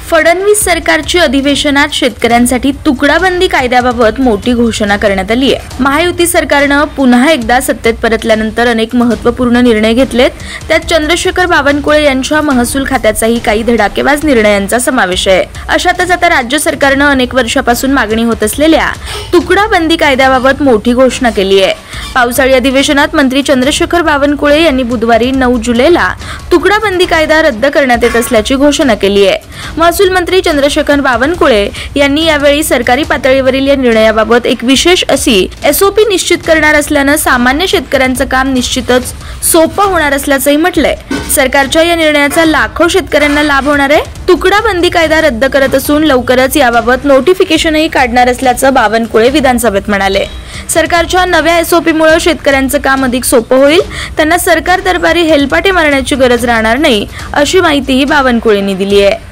फडणवीस सरकारची अधिवेशनात शेतकऱ्यांसाठी तुकडाबंदी कायद्याबाबत मोठी घोषणा करण्यात आली आहे। महायुती सरकारनं पुन्हा एकदा सत्तेत परतल्यानंतर अनेक महत्त्वपूर्ण निर्णय घेतलेत। त्यात चंद्रशेखर बावनकुळे यांच्या महसूल खात्याचाही काही धडाकेबाज निर्णयांचा समावेश आहे। अशातच आता राज्य सरकारनं अनेक वर्षापासून मागणी होत असलेल्या तुकडाबंदी कायद्याबाबत मोठी घोषणा केली आहे। पावसाळी अधिवेशनात मंत्री चंद्रशेखर बावनकुळे यांनी बुधवारी 9 जुलैला तुकडाबंदी कायदा रद्द करण्यात येत असल्याची घोषणा केली आहे। महसूल मंत्री चंद्रशेखर बावनकुळे यांनी यावेळी सरकारी पातळीवरील या निर्णयाबाबत एक विशेष अशी एसओपी निश्चित करणार असल्यानं सामान्य शेतकऱ्यांचं काम निश्चितच सोपं होणार असल्याचंही म्हटलंय। सरकारच्या या निर्णयाचा लाखो शेतकऱ्यांना लाभ होणार आहे। तुकडाबंदी कायदा रद्द करत असून लवकरच याबाबत नोटिफिकेशनही काढणार असल्याचं बावनकुळे विधानसभेत म्हणाले। सरकारच्या नव्या एसओपीमुळे शेतकऱ्यांचं काम अधिक सोपं होईल, त्यांना सरकार दरबारी हेलपाटे मारण्याची गरज राहणार नाही, अशी माहितीही बावनकुळेंनी दिली आहे।